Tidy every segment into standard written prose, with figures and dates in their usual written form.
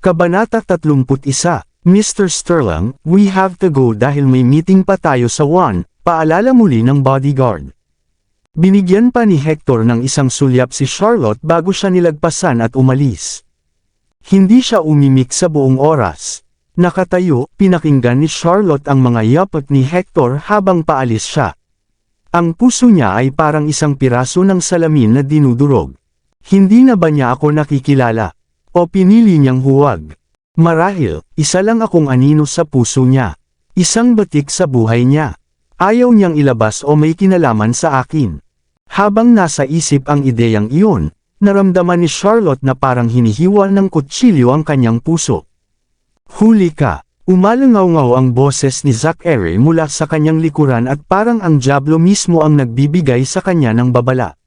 Kabanata 31, Mr. Sterling, we have to go dahil may meeting pa tayo sa 1, paalala muli ng bodyguard. Binigyan pa ni Hector ng isang sulyap si Charlotte bago siya nilagpasan at umalis. Hindi siya umimik sa buong oras. Nakatayo, pinakinggan ni Charlotte ang mga yapak ni Hector habang paalis siya. Ang puso niya ay parang isang piraso ng salamin na dinudurog. Hindi na ba niya ako nakikilala? O pinili niyang huwag? Marahil, isa lang akong anino sa puso niya. Isang batik sa buhay niya. Ayaw niyang ilabas o may kinalaman sa akin. Habang nasa isip ang ideyang iyon, naramdaman ni Charlotte na parang hinihiwa ng kutsilyo ang kanyang puso. Huli ka! Umalangaw-ngaw ang boses ni Zachary mula sa kanyang likuran at parang ang dyablo mismo ang nagbibigay sa kanya ng babala.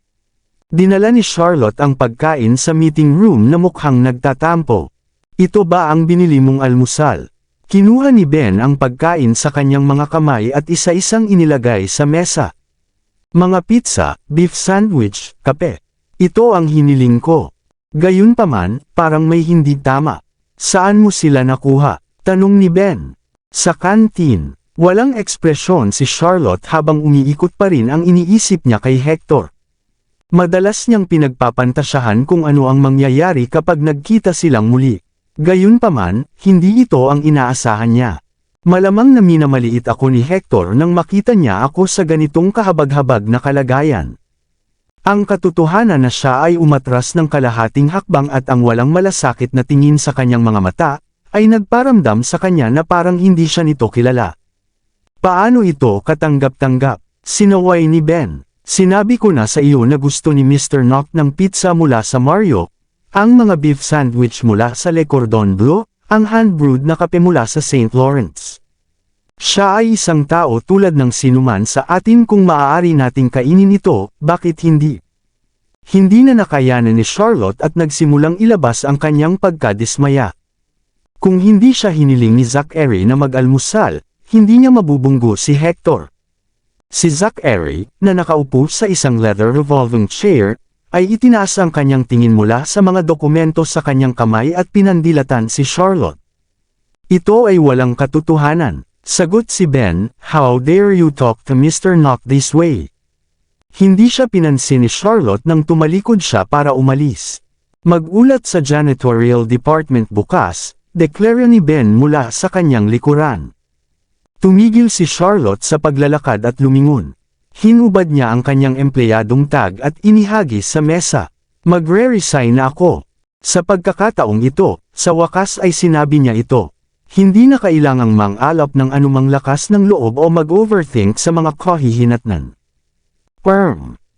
Dinala ni Charlotte ang pagkain sa meeting room na mukhang nagtatampo. Ito ba ang binili mong almusal? Kinuha ni Ben ang pagkain sa kanyang mga kamay at isa-isang inilagay sa mesa. Mga pizza, beef sandwich, kape. Ito ang hiniling ko. Gayunpaman, parang may hindi tama. Saan mo sila nakuha? Tanong ni Ben. Sa kantin. Walang ekspresyon si Charlotte habang umiikot pa rin ang iniisip niya kay Hector. Madalas niyang pinagpapantasyahan kung ano ang mangyayari kapag nagkita silang muli. Gayunpaman, hindi ito ang inaasahan niya. Malamang na minamaliit ako ni Hector nang makita niya ako sa ganitong kahabag-habag na kalagayan. Ang katotohanan na siya ay umatras ng kalahating hakbang at ang walang malasakit na tingin sa kanyang mga mata, ay nagparamdam sa kanya na parang hindi siya nito kilala. Paano ito katanggap-tanggap? Sinaway ni Ben. Sinabi ko na sa iyo na gusto ni Mr. Knock ng pizza mula sa Mario, ang mga beef sandwich mula sa Le Cordon Bleu, ang hand-brewed na kape mula sa St. Lawrence. Siya ay isang tao tulad ng sinuman sa atin kung maaari nating kainin ito, bakit hindi? Hindi na nakayanan ni Charlotte at nagsimulang ilabas ang kanyang pagkadismaya. Kung hindi siya hiniling ni Zachary na mag-almusal, hindi niya mabubunggo si Hector. Si Zachary, na nakaupo sa isang leather revolving chair, ay itinaas ang kanyang tingin mula sa mga dokumento sa kanyang kamay at pinandilatan si Charlotte. Ito ay walang katotohanan. Sagot si Ben, how dare you talk to Mr. Knock this way? Hindi siya pinansin ni Charlotte nang tumalikod siya para umalis. Mag-ulat sa janitorial department bukas, deklarya ni Ben mula sa kanyang likuran. Tumigil si Charlotte sa paglalakad at lumingon. Hinubad niya ang kanyang empleyadong tag at inihagis sa mesa. Magre-resign na ako. Sa pagkakataong ito, sa wakas ay sinabi niya ito. Hindi na kailangang mang-alap ng anumang lakas ng loob o mag-overthink sa mga kahihinatnan.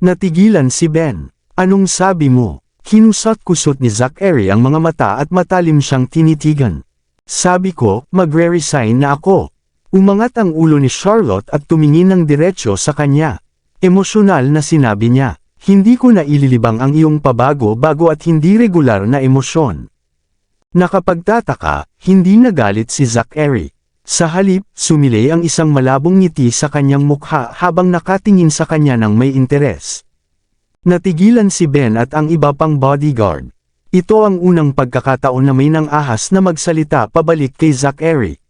Natigilan si Ben. Anong sabi mo? Kinusot-kusot ni Zachary ang mga mata at matalim siyang tinitigan. Sabi ko, magre-resign na ako. Umangat ang ulo ni Charlotte at tumingin ng diretsyo sa kanya. Emosyonal na sinabi niya, hindi ko na ililibang ang iyong pabago-bago at hindi regular na emosyon. Nakapagtataka, hindi nagalit si Zachary. Sa halip, sumilay ang isang malabong ngiti sa kanyang mukha habang nakatingin sa kanya ng may interes. Natigilan si Ben at ang iba pang bodyguard. Ito ang unang pagkakataon na may nang-ahas na magsalita pabalik kay Zachary.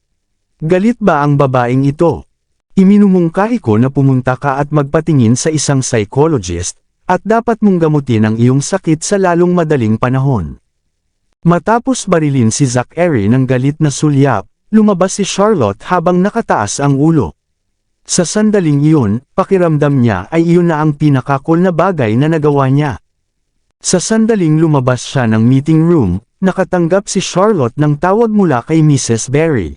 Galit ba ang babaeng ito? Iminumungkahi ko na pumunta ka at magpatingin sa isang psychologist, at dapat mong gamutin ang iyong sakit sa lalong madaling panahon. Matapos barilin si Zachary ng galit na sulyap, lumabas si Charlotte habang nakataas ang ulo. Sa sandaling iyon, pakiramdam niya ay iyon na ang pinakakul na bagay na nagawa niya. Sa sandaling lumabas siya ng meeting room, nakatanggap si Charlotte ng tawag mula kay Mrs. Berry.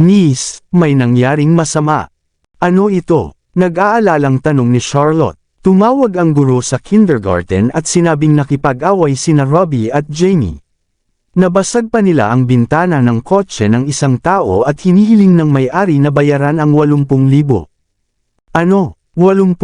Miss, may nangyaring masama. Ano ito? Nag-aalalang tanong ni Charlotte. Tumawag ang guro sa kindergarten at sinabing nakipag-away sina Robbie at Jamie. Nabasag pa nila ang bintana ng kotse ng isang tao at hinihiling ng may-ari na bayaran ang 80,000. Ano? 80,000?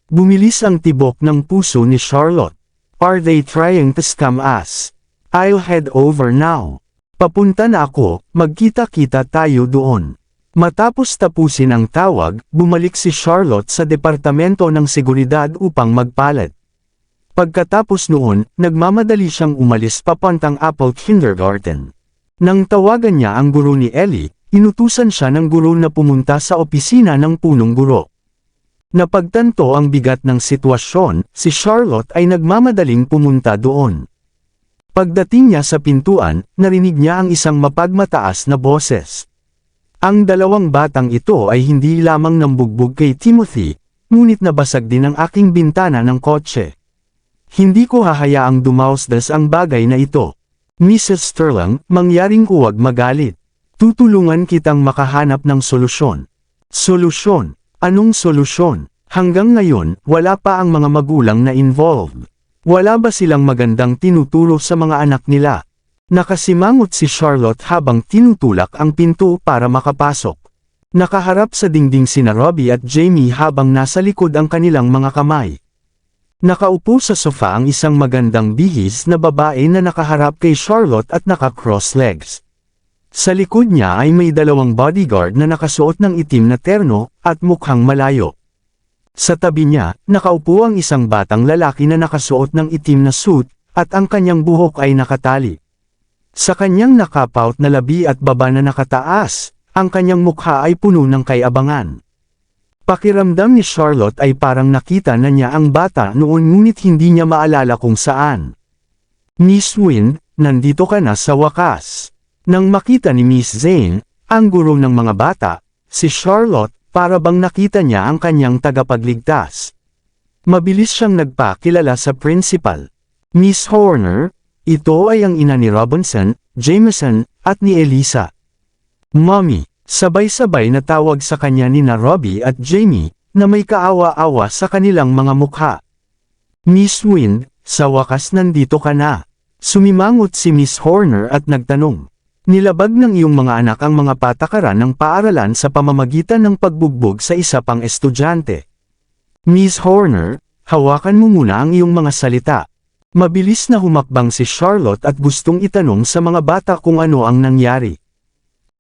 Bumilis ang tibok ng puso ni Charlotte. Are they trying to scam us? I'll head over now. Papunta na ako, magkita-kita tayo doon. Matapos tapusin ang tawag, bumalik si Charlotte sa departamento ng seguridad upang magpalat. Pagkatapos noon, nagmamadali siyang umalis papuntang Apple Kindergarten. Nang tawagan niya ang guro ni Ellie, inutusan siya ng guro na pumunta sa opisina ng punong guro. Napagtanto ang bigat ng sitwasyon, si Charlotte ay nagmamadaling pumunta doon. Pagdating niya sa pintuan, narinig niya ang isang mapagmataas na boses. Ang dalawang batang ito ay hindi lamang nambugbog kay Timothy, ngunit nabasag din ang aking bintana ng kotse. Hindi ko hahayaang dumausdas ang bagay na ito. Mrs. Sterling, mangyaring huwag magalit. Tutulungan kitang makahanap ng solusyon. Solusyon? Anong solusyon? Hanggang ngayon, wala pa ang mga magulang na involved. Wala ba silang magandang tinuturo sa mga anak nila? Nakasimangot si Charlotte habang tinutulak ang pinto para makapasok. Nakaharap sa dingding sina Robbie at Jamie habang nasa likod ang kanilang mga kamay. Nakaupo sa sofa ang isang magandang bihis na babae na nakaharap kay Charlotte at naka-cross legs. Sa likod niya ay may dalawang bodyguard na nakasuot ng itim na terno at mukhang malayo. Sa tabi niya, nakaupo ang isang batang lalaki na nakasuot ng itim na suit at ang kanyang buhok ay nakatali. Sa kanyang nakapout na labi at baba na nakataas, ang kanyang mukha ay puno ng kayabangan. Pakiramdam ni Charlotte ay parang nakita na niya ang bata noon ngunit hindi niya maalala kung saan. Miss Wynne, nandito ka na sa wakas. Nang makita ni Miss Zane, ang guro ng mga bata, si Charlotte, para bang nakita niya ang kanyang tagapagligtas. Mabilis siyang nagpakilala sa principal. Miss Horner, ito ay ang ina ni Robinson, Jameson, at ni Elisa. Mommy, sabay-sabay na tawag sa kanya ni na Robbie at Jamie, na may kaawa-awa sa kanilang mga mukha. Miss Wynne, sa wakas nandito ka na. Sumimangot si Miss Horner at nagtanong. Nilabag ng iyong mga anak ang mga patakaran ng paaralan sa pamamagitan ng pagbugbog sa isa pang estudyante. Miss Horner, hawakan mo muna ang iyong mga salita. Mabilis na humakbang si Charlotte at gustong itanong sa mga bata kung ano ang nangyari.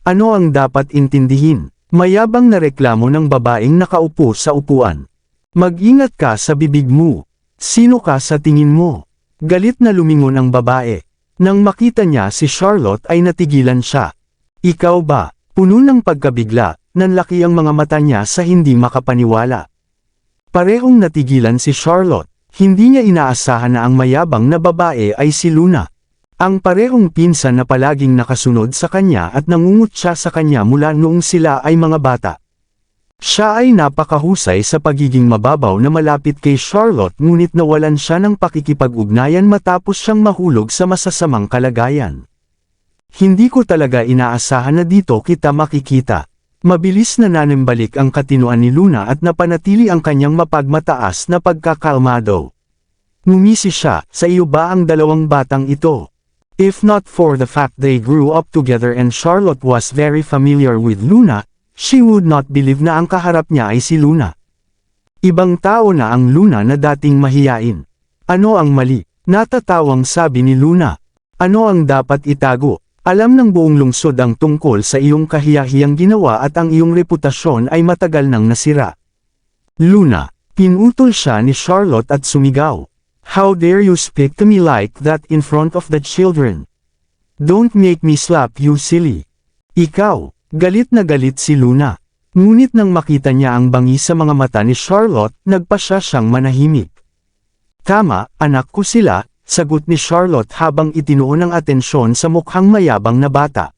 Ano ang dapat intindihin? Mayabang na reklamo ng babaeng nakaupo sa upuan. Mag-ingat ka sa bibig mo. Sino ka sa tingin mo? Galit na lumingon ang babae. Nang makita niya si Charlotte ay natigilan siya. Ikaw ba? Puno ng pagkabigla, nanlaki ang mga mata niya sa hindi makapaniwala. Parehong natigilan si Charlotte. Hindi niya inaasahan na ang mayabang na babae ay si Luna. Ang parehong pinsan na palaging nakasunod sa kanya at nangungut siya sa kanya mula noong sila ay mga bata. Siya ay napakahusay sa pagiging mababaw na malapit kay Charlotte ngunit nawalan siya ng pakikipag-ugnayan matapos siyang mahulog sa masasamang kalagayan. Hindi ko talaga inaasahan na dito kita makikita. Mabilis na nanimbalik ang katinuan ni Luna at napanatili ang kanyang mapagmataas na pagkakalmado. Ngumisi siya, sa iyo ba ang dalawang batang ito? If not for the fact they grew up together and Charlotte was very familiar with Luna, she would not believe na ang kaharap niya ay si Luna. Ibang tao na ang Luna na dating mahiyain. Ano ang mali? Natatawang sabi ni Luna. Ano ang dapat itago? Alam ng buong lungsod ang tungkol sa iyong kahiyahiyang ginawa at ang iyong reputasyon ay matagal nang nasira. Luna, pinutol siya ni Charlotte at sumigaw. How dare you speak to me like that in front of the children? Don't make me slap you silly. Ikaw. Galit na galit si Luna. Ngunit nang makita niya ang bangi sa mga mata ni Charlotte, nagpasya siyang manahimik. Tama, anak ko sila, sagot ni Charlotte habang itinuon ang atensyon sa mukhang mayabang na bata.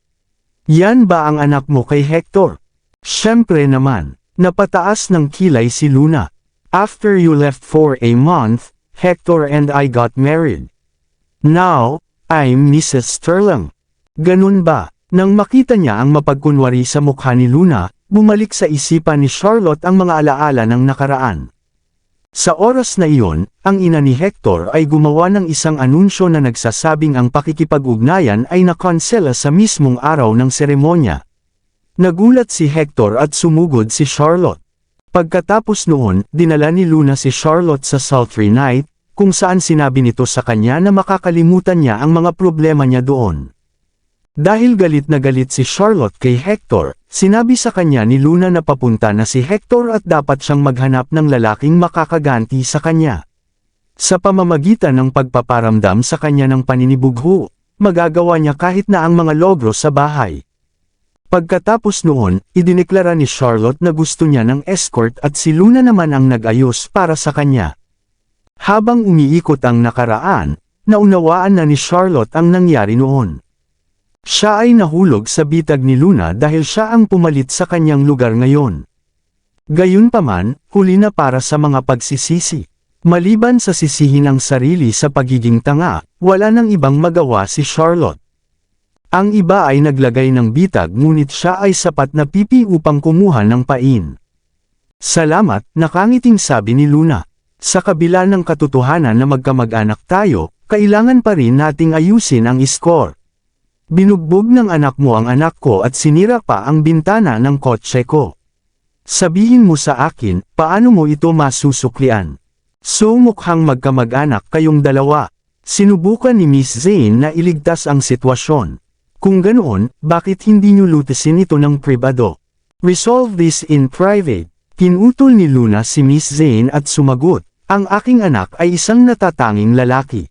Yan ba ang anak mo kay Hector? Siyempre naman, napataas ng kilay si Luna. After you left for a month, Hector and I got married. Now, I'm Mrs. Sterling. Ganun ba? Nang makita niya ang mapagkunwari sa mukha ni Luna, bumalik sa isipan ni Charlotte ang mga alaala ng nakaraan. Sa oras na iyon, ang ina ni Hector ay gumawa ng isang anunsyo na nagsasabing ang pakikipag-ugnayan ay nakonsela sa mismong araw ng seremonya. Nagulat si Hector at sumugod si Charlotte. Pagkatapos noon, dinala ni Luna si Charlotte sa sultry night, kung saan sinabi nito sa kanya na makakalimutan niya ang mga problema niya doon. Dahil galit na galit si Charlotte kay Hector, sinabi sa kanya ni Luna na papunta na si Hector at dapat siyang maghanap ng lalaking makakaganti sa kanya. Sa pamamagitan ng pagpaparamdam sa kanya ng paninibugho, magagawa niya kahit na ang mga logro sa bahay. Pagkatapos noon, idineklara ni Charlotte na gusto niya ng escort at si Luna naman ang nag-ayos para sa kanya. Habang umiikot ang nakaraan, naunawaan na ni Charlotte ang nangyari noon. Siya ay nahulog sa bitag ni Luna dahil siya ang pumalit sa kanyang lugar ngayon. Gayunpaman, huli na para sa mga pagsisisi. Maliban sa sisihin ang sarili sa pagiging tanga, wala nang ibang magawa si Charlotte. Ang iba ay naglagay ng bitag ngunit siya ay sapat na pipi upang kumuha ng pain. Salamat, nakangiting sabi ni Luna. Sa kabila ng katotohanan na magkamag-anak tayo, kailangan pa rin nating ayusin ang score. Binugbog ng anak mo ang anak ko at sinira pa ang bintana ng kotse ko. Sabihin mo sa akin, paano mo ito masusuklian? So mukhang magkamag-anak kayong dalawa. Sinubukan ni Miss Zane na iligtas ang sitwasyon. Kung ganoon, bakit hindi niyo lutasin ito ng pribado? Resolve this in private. Pinutol ni Luna si Miss Zane at sumagot, ang aking anak ay isang natatanging lalaki.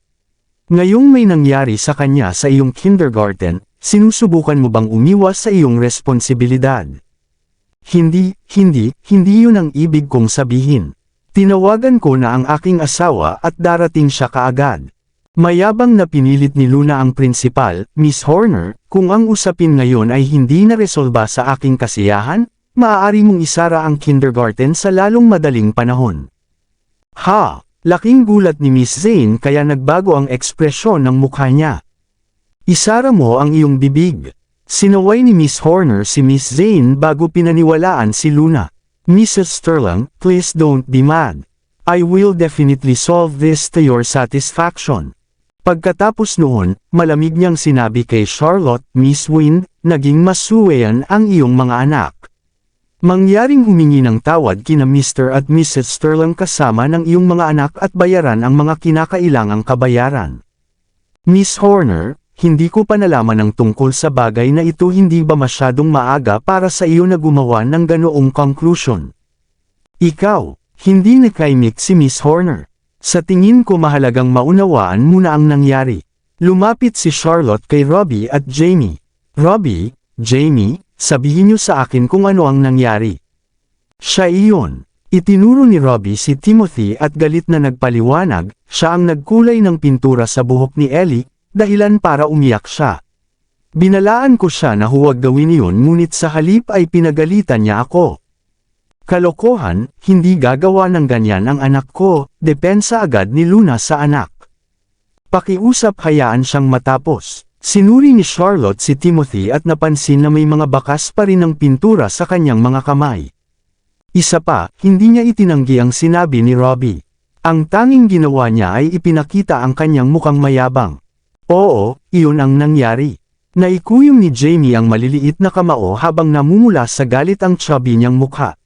Ngayong may nangyari sa kanya sa iyong kindergarten, sinusubukan mo bang umiwas sa iyong responsibilidad? Hindi yun ang ibig kong sabihin. Tinawagan ko na ang aking asawa at darating siya kaagad. Mayabang na pinilit ni Luna ang prinsipal, Miss Horner, kung ang usapin ngayon ay hindi naresolba sa aking kasiyahan, maaari mong isara ang kindergarten sa lalong madaling panahon. Ha! Laking gulat ni Miss Zane kaya nagbago ang ekspresyon ng mukha niya. Isara mo ang iyong bibig. Sinaway ni Miss Horner si Miss Zane bago pinaniwalaan si Luna. Mrs. Sterling, please don't be mad. I will definitely solve this to your satisfaction. Pagkatapos noon, malamig niyang sinabi kay Charlotte, Miss Wind, naging masuwayan ang iyong mga anak. Mangyaring humingi ng tawad kina Mr. at Mrs. Sterling kasama ng iyong mga anak at bayaran ang mga kinakailangang kabayaran. Miss Horner, hindi ko pa nalaman ang tungkol sa bagay na ito, hindi ba masyadong maaga para sa iyo na gumawa ng ganoong conclusion? Ikaw, hindi nakaimik si Miss Horner. Sa tingin ko mahalagang maunawaan muna ang nangyari. Lumapit si Charlotte kay Robbie at Jamie. Robbie, Jamie, sabihin niyo sa akin kung ano ang nangyari. Siya iyon. Itinuro ni Robbie si Timothy at galit na nagpaliwanag, siya ang nagkulay ng pintura sa buhok ni Ellie, dahilan para umiyak siya. Binalaan ko siya na huwag gawin iyon ngunit sa halip ay pinagalitan niya ako. Kalokohan, hindi gagawa ng ganyan ang anak ko, depensa agad ni Luna sa anak. Pakiusap, hayaan siyang matapos. Sinuri ni Charlotte si Timothy at napansin na may mga bakas pa rin ng pintura sa kanyang mga kamay. Isa pa, hindi niya itinanggi ang sinabi ni Robbie. Ang tanging ginawa niya ay ipinakita ang kanyang mukhang mayabang. Oo, iyon ang nangyari. Naikuyom ni Jamie ang maliliit na kamao habang namumula sa galit ang chubby niyang mukha.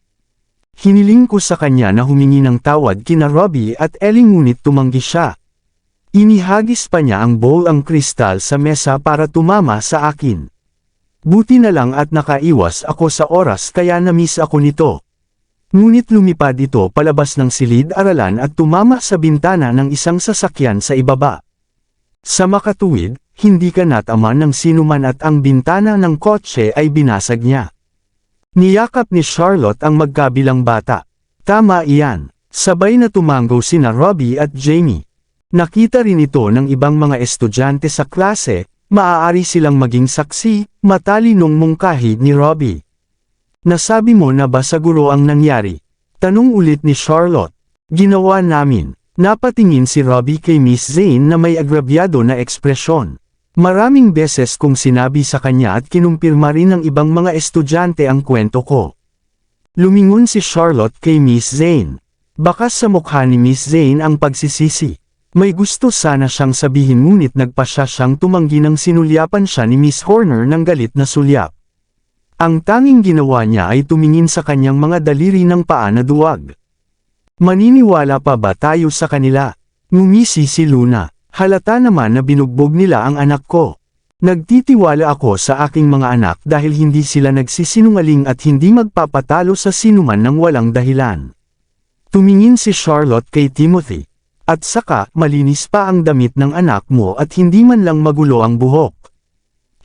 Hiniling ko sa kanya na humingi ng tawad kina Robbie at Ellie ngunit tumanggi siya. Inihagis pa niya ang bowl ang kristal sa mesa para tumama sa akin. Buti na lang at nakaiwas ako sa oras kaya na-miss ako nito. Ngunit lumipad ito palabas ng silid-aralan at tumama sa bintana ng isang sasakyan sa ibaba. Sa makatuwid, hindi ka nataman ng sinuman at ang bintana ng kotse ay binasag niya. Niyakap ni Charlotte ang magkabilang bata. Tama iyan. Sabay na tumanggo sina Robbie at Jamie. Nakita rin ito ng ibang mga estudyante sa klase, maaari silang maging saksi, matalinong mungkahi ni Robbie. Nasabi mo na ba sa guro ang nangyari? Tanong ulit ni Charlotte. Ginawa namin. Napatingin si Robbie kay Miss Zane na may agrabyado na ekspresyon. Maraming beses kong sinabi sa kanya at kinumpirma rin ng ibang mga estudyante ang kwento ko. Lumingon si Charlotte kay Miss Zane. Bakas sa mukha ni Miss Zane ang pagsisisi. May gusto sana siyang sabihin ngunit nagpasya siyang tumanggi nang sinulyapan siya ni Miss Horner ng galit na sulyap. Ang tanging ginawa niya ay tumingin sa kanyang mga daliri ng paa na duwag. Maniniwala pa ba tayo sa kanila? Ngumisi si Luna. Halata naman na binugbog nila ang anak ko. Nagtitiwala ako sa aking mga anak dahil hindi sila nagsisinungaling at hindi magpapatalo sa sinuman ng walang dahilan. Tumingin si Charlotte kay Timothy. At saka, malinis pa ang damit ng anak mo at hindi man lang magulo ang buhok.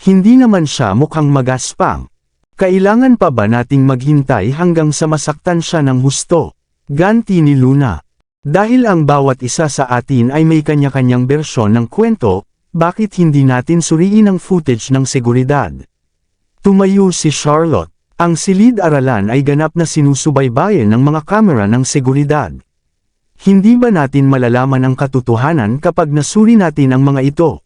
Hindi naman siya mukhang magaspang. Kailangan pa ba nating maghintay hanggang sa masaktan siya ng husto? Ganti ni Luna. Dahil ang bawat isa sa atin ay may kanya-kanyang bersyon ng kwento, bakit hindi natin suriin ang footage ng seguridad? Tumayo si Charlotte. Ang silid-aralan ay ganap na sinusubaybayan ng mga kamera ng seguridad. Hindi ba natin malalaman ang katotohanan kapag nasuri natin ang mga ito?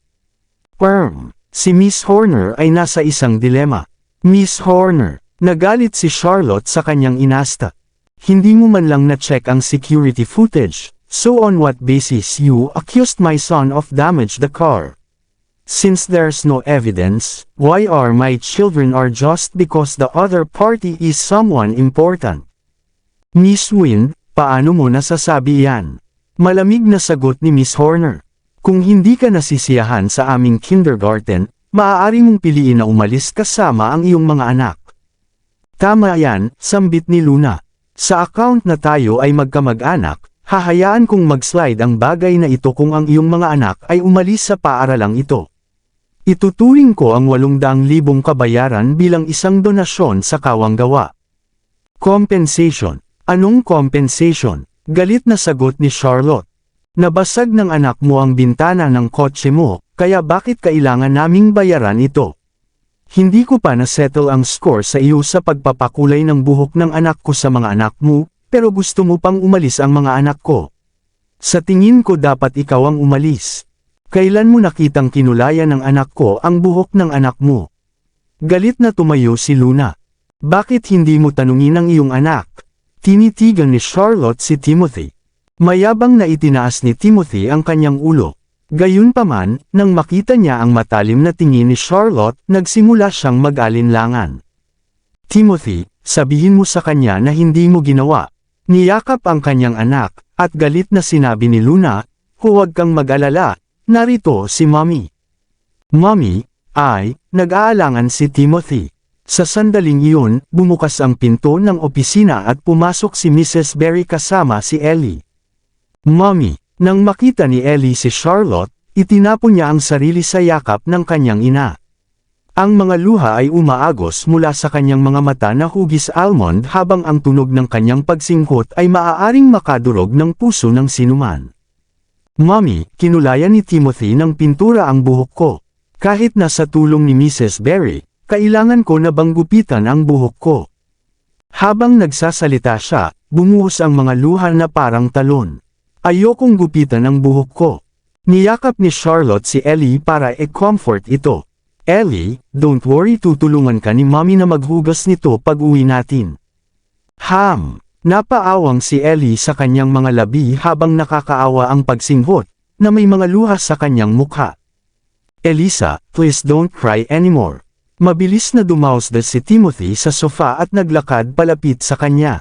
Si Miss Horner ay nasa isang dilema. Miss Horner, nagalit si Charlotte sa kanyang inasta. Hindi mo man lang na-check ang security footage, so on what basis you accused my son of damage the car? Since there's no evidence, why are my children are just because the other party is someone important? Miss Wind, paano mo nasasabi yan? Malamig na sagot ni Miss Horner. Kung hindi ka nasisiyahan sa aming kindergarten, maaari mong piliin na umalis kasama ang iyong mga anak. Tama yan, sambit ni Luna. Sa account na tayo ay magkamag-anak, hahayaan kong mag-slide ang bagay na ito kung ang iyong mga anak ay umalis sa paaralang ito. Ituturing ko ang 800,000 kabayaran bilang isang donasyon sa kawang gawa. Compensation. Anong compensation? Galit na sagot ni Charlotte. Nabasag ng anak mo ang bintana ng kotse mo, kaya bakit kailangan naming bayaran ito? Hindi ko pa na-settle ang score sa iyo sa pagpapakulay ng buhok ng anak ko sa mga anak mo, pero gusto mo pang umalis ang mga anak ko. Sa tingin ko dapat ikaw ang umalis. Kailan mo nakitang kinulayan ng anak ko ang buhok ng anak mo? Galit na tumayo si Luna. Bakit hindi mo tanungin ang iyong anak? Tinitigan ni Charlotte si Timothy. Mayabang na itinaas ni Timothy ang kanyang ulo. Gayunpaman, nang makita niya ang matalim na tingin ni Charlotte, nagsimula siyang mag-alinlangan. Timothy, sabihin mo sa kanya na hindi mo ginawa. Niyakap ang kanyang anak, at galit na sinabi ni Luna, huwag kang mag-alala, narito si Mommy. Mommy, nag-aalangan si Timothy. Sa sandaling iyon, bumukas ang pinto ng opisina at pumasok si Mrs. Berry kasama si Ellie. Mommy, nang makita ni Ellie si Charlotte, itinapon niya ang sarili sa yakap ng kanyang ina. Ang mga luha ay umaagos mula sa kanyang mga mata na hugis almond habang ang tunog ng kanyang pagsingkot ay maaaring makadurog ng puso ng sinuman. Mommy, kinulayan ni Timothy ng pintura ang buhok ko. Kahit na sa tulong ni Mrs. Berry, kailangan ko na bang gupitan ang buhok ko. Habang nagsasalita siya, bumuhos ang mga luha na parang talon. Ayokong gupitan ang buhok ko. Niyakap ni Charlotte si Ellie para i-comfort ito. Ellie, don't worry, tutulungan ka ni Mommy na maghugas nito pag uwi natin. Napaawang si Ellie sa kanyang mga labi habang nakakaawa ang pagsinghot, na may mga luha sa kanyang mukha. Elisa, please don't cry anymore. Mabilis na dumausda si Timothy sa sofa at naglakad palapit sa kanya.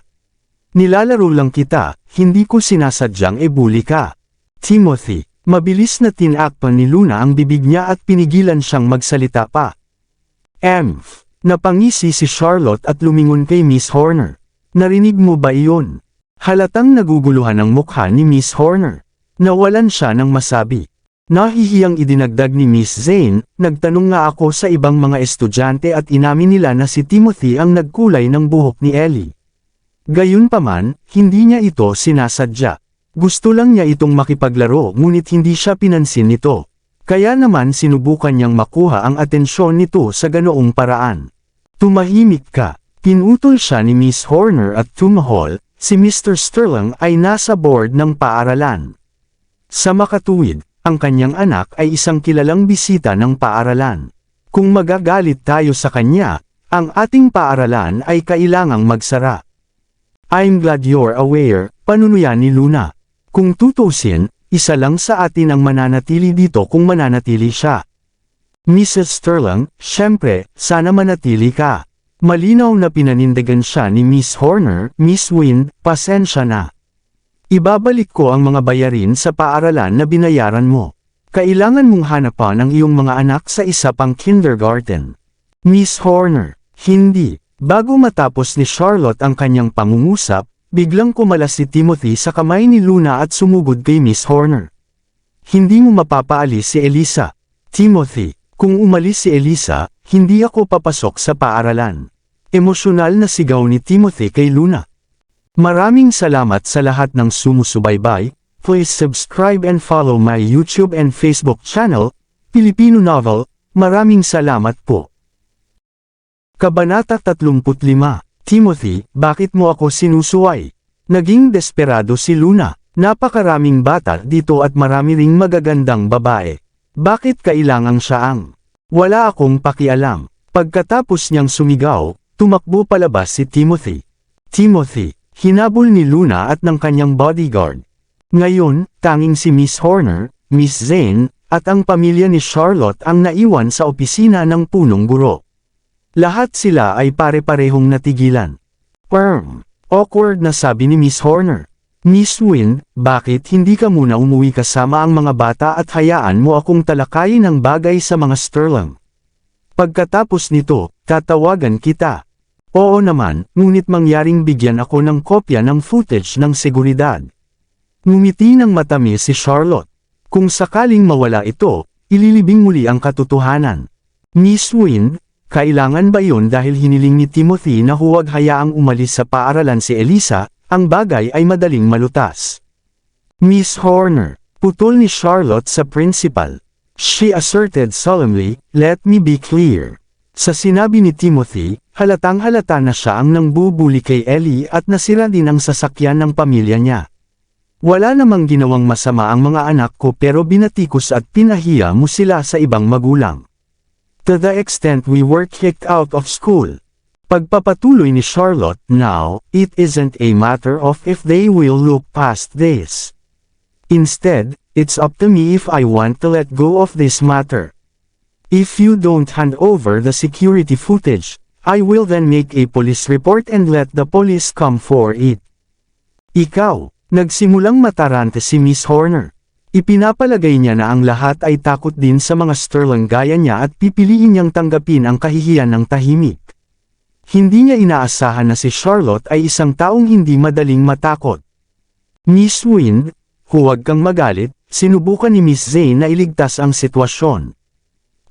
Nilalaro lang kita, hindi ko sinasadyang ibuli ka. Timothy, mabilis na tinakpan ni Luna ang bibig niya at pinigilan siyang magsalita pa. Napangisi si Charlotte at lumingon kay Miss Horner. Narinig mo ba iyon? Halatang naguguluhan ang mukha ni Miss Horner. Nawalan siya ng masabi. Nahihiyang idinagdag ni Miss Zane, nagtanong nga ako sa ibang mga estudyante at inamin nila na si Timothy ang nagkulay ng buhok ni Ellie. Gayunpaman, hindi niya ito sinasadya. Gusto lang niya itong makipaglaro ngunit hindi siya pinansin nito. Kaya naman sinubukan niyang makuha ang atensyon nito sa ganoong paraan. Tumahimik ka. Pinutol siya ni Miss Horner at tumahol, si Mr. Sterling ay nasa board ng paaralan. Sa makatuwid, ang kanyang anak ay isang kilalang bisita ng paaralan. Kung magagalit tayo sa kanya, ang ating paaralan ay kailangang magsara. I'm glad you're aware, panunuyan ni Luna. Kung tutusin, isa lang sa atin ang mananatili dito kung mananatili siya. Mrs. Sterling, syempre, sana manatili ka. Malinaw na pinanindigan siya ni Miss Horner, Miss Wind, pasensya na. Ibabalik ko ang mga bayarin sa paaralan na binayaran mo. Kailangan mong hanapan ang iyong mga anak sa isa pang kindergarten. Miss Horner, hindi. Bago matapos ni Charlotte ang kanyang pangungusap, Biglang kumalas si Timothy sa kamay ni Luna at sumugod kay Miss Horner. Hindi mo mapapaalis si Elisa. Timothy, kung umalis si Elisa, hindi ako papasok sa paaralan. Emosyonal na sigaw ni Timothy kay Luna. Maraming salamat sa lahat ng sumusubaybay. Please subscribe and follow my YouTube and Facebook channel, Filipino Novel. Maraming salamat po. Kabanata 35. Timothy, bakit mo ako sinusuway? Naging desperado si Luna. Napakaraming bata dito at marami ring magagandang babae. Bakit kailangang siya ang? Wala akong pakialam. Pagkatapos niyang sumigaw, tumakbo palabas si Timothy. Timothy, hinabol ni Luna at ng kanyang bodyguard. Ngayon, tanging si Miss Horner, Miss Zane, at ang pamilya ni Charlotte ang naiwan sa opisina ng punong guro. Lahat sila ay pare-parehong natigilan. Awkward na sabi ni Miss Horner. Miss Wind, bakit hindi ka muna umuwi kasama ang mga bata at hayaan mo akong talakayin ang bagay sa mga Sterling? Pagkatapos nito, tatawagan kita. Oo naman, ngunit mangyaring bigyan ako ng kopya ng footage ng seguridad. Ngumiti ng matamis si Charlotte. Kung sakaling mawala ito, ililibing muli ang katotohanan. Miss Wind, kailangan ba yun dahil hiniling ni Timothy na huwag hayaang umalis sa paaralan si Elisa, ang bagay ay madaling malutas. Miss Horner, putol ni Charlotte sa principal. She asserted solemnly, let me be clear. Sa sinabi ni Timothy, halatang-halata na siya ang nangbubuli kay Ellie at nasira din ang sasakyan ng pamilya niya. Wala namang ginawang masama ang mga anak ko pero binatikos at pinahiya mo sila sa ibang magulang. To the extent we were kicked out of school. Pagpapatuloy ni Charlotte, now, it isn't a matter of if they will look past this. Instead, it's up to me if I want to let go of this matter. If you don't hand over the security footage, I will then make a police report and let the police come for it. Ikaw. Nagsimulang matarante si Miss Horner. Ipinapalagay niya na ang lahat ay takot din sa mga Sterling gaya niya at pipiliin niyang tanggapin ang kahihiyan ng tahimik. Hindi niya inaasahan na si Charlotte ay isang taong hindi madaling matakot. Miss Wind, huwag kang magalit, sinubukan ni Miss Zane na iligtas ang sitwasyon.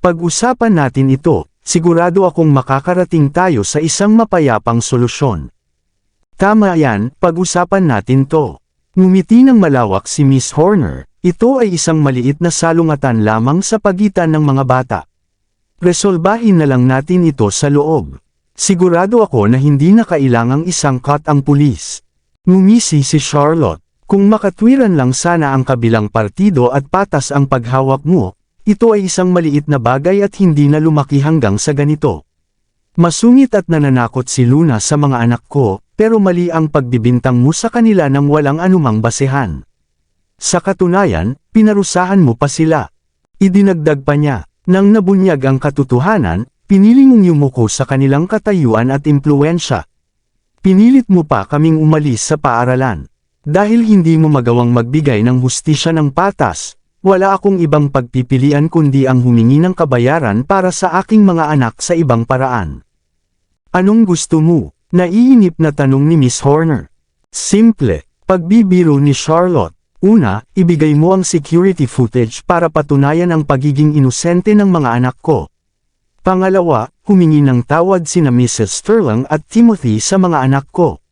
Pag-usapan natin ito, sigurado akong makakarating tayo sa isang mapayapang solusyon. Tama yan, pag-usapan natin to. Ngumiti ng malawak si Miss Horner, ito ay isang maliit na salungatan lamang sa pagitan ng mga bata. Resolbahin na lang natin ito sa loob. Sigurado ako na hindi na kailangang isangkat ang pulis. Ngumisi si Charlotte, kung makatwiran lang sana ang kabilang partido at patas ang paghawak mo, ito ay isang maliit na bagay at hindi na lumaki hanggang sa ganito. Masungit at nananakot si Luna sa mga anak ko, pero mali ang pagbibintang mo sa kanila nang walang anumang basehan. Sa katunayan, pinarusahan mo pa sila. Idinagdag pa niya, nang nabunyag ang katotohanan, pinili mong yumuko sa kanilang katayuan at impluwensya. Pinilit mo pa kaming umalis sa paaralan. Dahil hindi mo magawang magbigay ng hustisya ng patas, wala akong ibang pagpipilian kundi ang humingi ng kabayaran para sa aking mga anak sa ibang paraan. Anong gusto mo? Naiinip na tanong ni Miss Horner. Simple, pagbibiro ni Charlotte. Una, ibigay mo ang security footage para patunayan ang pagiging inosente ng mga anak ko. Pangalawa, humingi ng tawad sina Mrs. Sterling at Timothy sa mga anak ko.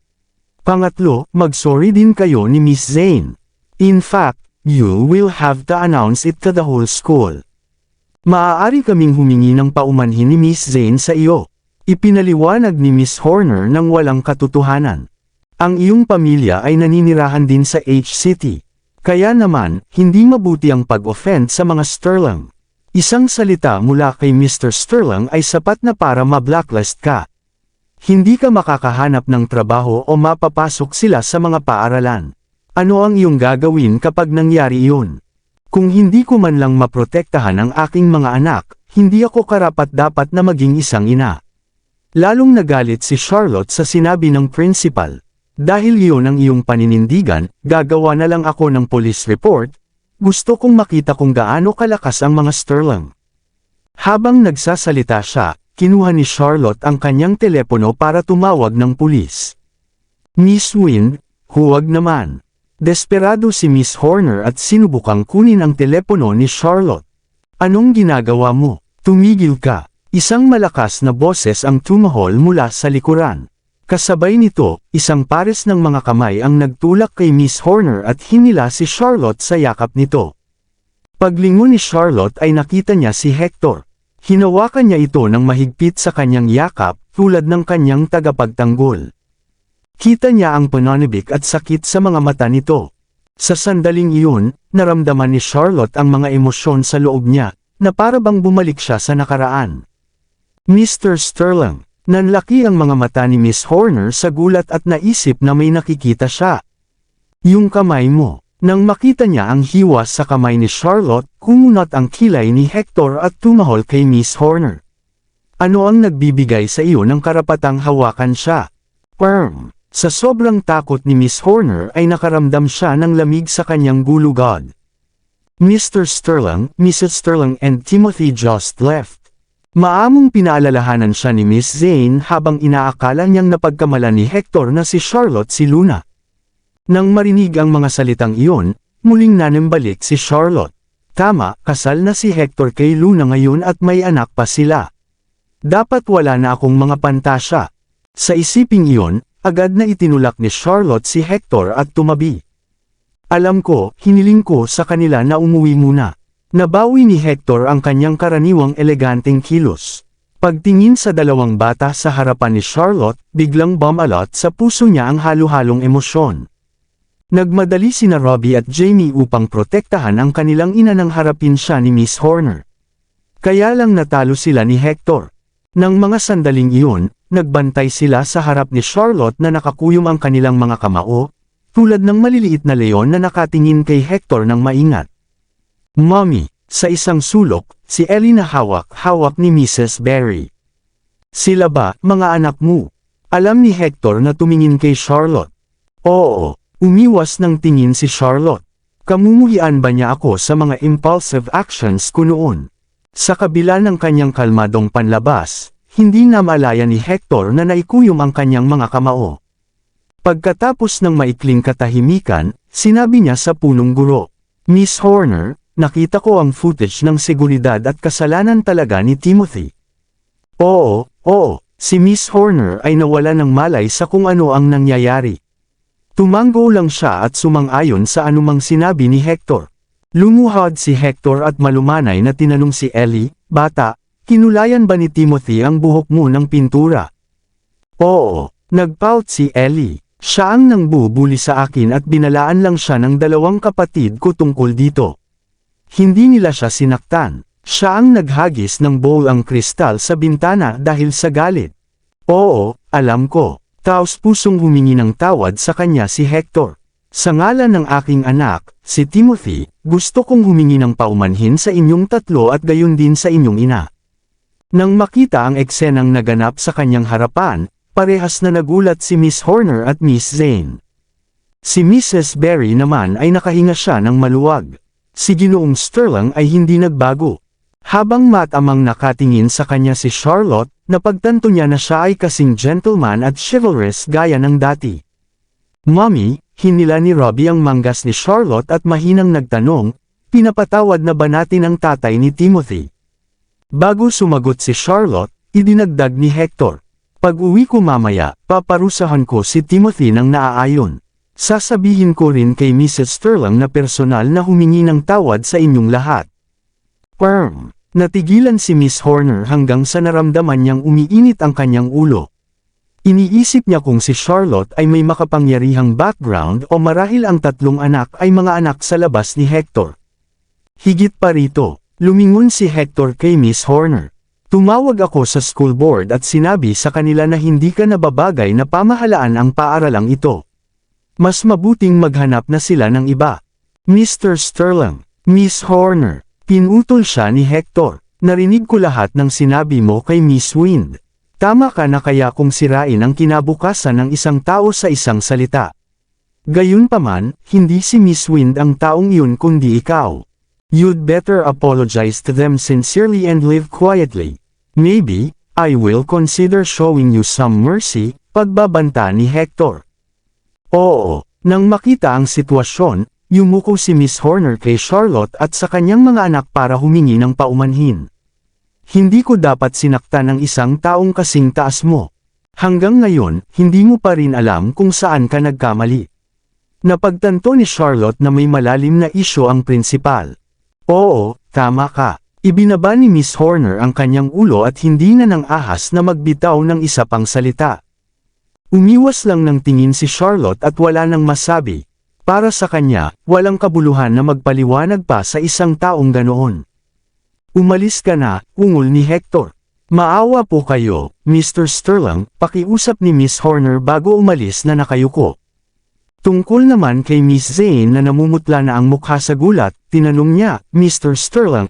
Pangatlo, mag-sorry din kayo ni Miss Zane. In fact, you will have to announce it to the whole school. Maaari kaming humingi ng paumanhin ni Miss Zane sa iyo. Ipinaliwanag ni Miss Horner ng walang katotohanan. Ang iyong pamilya ay naninirahan din sa H-City. Kaya naman, hindi mabuti ang pag-offend sa mga Sterling. Isang salita mula kay Mr. Sterling ay sapat na para ma-blacklist ka. Hindi ka makakahanap ng trabaho o mapapasok sila sa mga paaralan. Ano ang iyong gagawin kapag nangyari iyon? Kung hindi ko man lang maprotektahan ang aking mga anak, hindi ako karapat-dapat na maging isang ina. Lalong nagalit si Charlotte sa sinabi ng principal. Dahil iyon ang iyong paninindigan, gagawa na lang ako ng police report. Gusto kong makita kung gaano kalakas ang mga Sterling. Habang nagsasalita siya, kinuha ni Charlotte ang kanyang telepono para tumawag ng pulis. Miss Wind, huwag naman. Desperado si Miss Horner at sinubukang kunin ang telepono ni Charlotte. Anong ginagawa mo? Tumigil ka. Isang malakas na boses ang tumahol mula sa likuran. Kasabay nito, isang pares ng mga kamay ang nagtulak kay Miss Horner at hinila si Charlotte sa yakap nito. Paglingon ni Charlotte ay nakita niya si Hector. Hinawakan niya ito ng mahigpit sa kanyang yakap, tulad ng kanyang tagapagtanggol. Kita niya ang pananabik at sakit sa mga mata nito. Sa sandaling iyon, naramdaman ni Charlotte ang mga emosyon sa loob niya, na para bang bumalik siya sa nakaraan. Mr. Sterling, nanlaki ang mga mata ni Miss Horner sa gulat at naisip na may nakikita siya. Yung kamay mo. Nang makita niya ang hiwas sa kamay ni Charlotte, kumunat ang kilay ni Hector at tumahol kay Miss Horner. Ano ang nagbibigay sa iyo ng karapatang hawakan siya? Sa sobrang takot ni Miss Horner ay nakaramdam siya ng lamig sa kanyang gulugod. Mr. Sterling, Mrs. Sterling and Timothy just left. Maamong pinaalalahanan siya ni Miss Zane habang inaakala niyang napagkamalan ni Hector na si Charlotte si Luna. Nang marinig ang mga salitang iyon, muling nanambalik si Charlotte. Tama, kasal na si Hector kay Luna ngayon at may anak pa sila. Dapat wala na akong mga pantasya. Sa isiping iyon, agad na itinulak ni Charlotte si Hector at tumabi. Alam ko, hiniling ko sa kanila na umuwi muna. Nabawi ni Hector ang kanyang karaniwang eleganteng kilos. Pagtingin sa dalawang bata sa harapan ni Charlotte, biglang bumalot sa puso niya ang halo-halong emosyon. Nagmadali sina Robbie at Jamie upang protektahan ang kanilang ina nang harapin siya ni Miss Horner. Kaya lang natalo sila ni Hector. Nang mga sandaling iyon, nagbantay sila sa harap ni Charlotte na nakakuyom ang kanilang mga kamao, tulad ng maliliit na leon na nakatingin kay Hector ng maingat. Mommy, sa isang sulok, si Ellie na hawak-hawak ni Mrs. Barry. Sila ba, mga anak mo? Alam ni Hector na tumingin kay Charlotte. Oo. Umiwas ng tingin si Charlotte. Kamumuhian ba niya ako sa mga impulsive actions ko noon? Sa kabila ng kanyang kalmadong panlabas, hindi na malaya ni Hector na naikuyom ang kanyang mga kamao. Pagkatapos ng maikling katahimikan, sinabi niya sa punong guro, Miss Horner, nakita ko ang footage ng seguridad at kasalanan talaga ni Timothy. Oo, si Miss Horner ay nawala ng malay sa kung ano ang nangyayari. Tumango lang siya at sumang-ayon sa anumang sinabi ni Hector. Lumuhod si Hector at malumanay na tinanong si Ellie, Bata, kinulayan ba ni Timothy ang buhok mo ng pintura? Oo, nagpout si Ellie. Siya ang nangbubuli sa akin at binalaan lang siya ng dalawang kapatid ko tungkol dito. Hindi nila siya sinaktan. Siya ang naghagis ng bowl ang kristal sa bintana dahil sa galit. Oo, alam ko. Taos-pusong humingi ng tawad sa kanya si Hector. Sa ngalan ng aking anak, si Timothy, gusto kong humingi ng paumanhin sa inyong tatlo at gayon din sa inyong ina. Nang makita ang eksenang naganap sa kanyang harapan, parehas na nagulat si Miss Horner at Miss Zane. Si Mrs. Barry naman ay nakahinga siya ng maluwag. Si Ginoong Sterling ay hindi nagbago. Habang matamang nakatingin sa kanya si Charlotte, napagtanto niya na siya ay kasing gentleman at chivalrous gaya ng dati. Mommy, hinila ni Robbie ang manggas ni Charlotte at mahinang nagtanong, pinapatawad na ba natin ang tatay ni Timothy? Bago sumagot si Charlotte, idinagdag ni Hector. Pag-uwi ko mamaya, paparusahan ko si Timothy ng naaayon. Sasabihin ko rin kay Mrs. Sterling na personal na humingi ng tawad sa inyong lahat. Natigilan si Miss Horner hanggang sa naramdaman niyang umiinit ang kanyang ulo. Iniisip niya kung si Charlotte ay may makapangyarihang background o marahil ang tatlong anak ay mga anak sa labas ni Hector. Higit pa rito, lumingon si Hector kay Miss Horner. Tumawag ako sa school board at sinabi sa kanila na hindi ka nababagay na pamahalaan ang paaralang ito. Mas mabuting maghanap na sila ng iba. Mr. Sterling, Miss Horner. Pinutol siya ni Hector. Narinig ko lahat ng sinabi mo kay Miss Wind. Tama ka na kaya kung sirain ang kinabukasan ng isang tao sa isang salita. Gayunpaman, hindi si Miss Wind ang taong iyon kundi ikaw. You'd better apologize to them sincerely and live quietly. Maybe, I will consider showing you some mercy, pagbabanta ni Hector. Oo, nang makita ang sitwasyon, yumuko si Miss Horner kay Charlotte at sa kanyang mga anak para humingi ng paumanhin. Hindi ko dapat sinaktan ng isang taong kasing taas mo. Hanggang ngayon, hindi mo pa rin alam kung saan ka nagkamali. Napagtanto ni Charlotte na may malalim na isyu ang prinsipal. Oo, tama ka. Ibinaba ni Miss Horner ang kanyang ulo at hindi na nang ahas na magbitaw ng isa pang salita. Umiwas lang ng tingin si Charlotte at wala nang masabi. Para sa kanya, walang kabuluhan na magpaliwanag pa sa isang taong ganoon. Umalis ka na, ungol ni Hector. Maawa po kayo, Mr. Sterling, pakiusap ni Miss Horner bago umalis na nakayuko. Tungkol naman kay Miss Zane na namumutla na ang mukha sa gulat, tinanong niya, Mr. Sterling,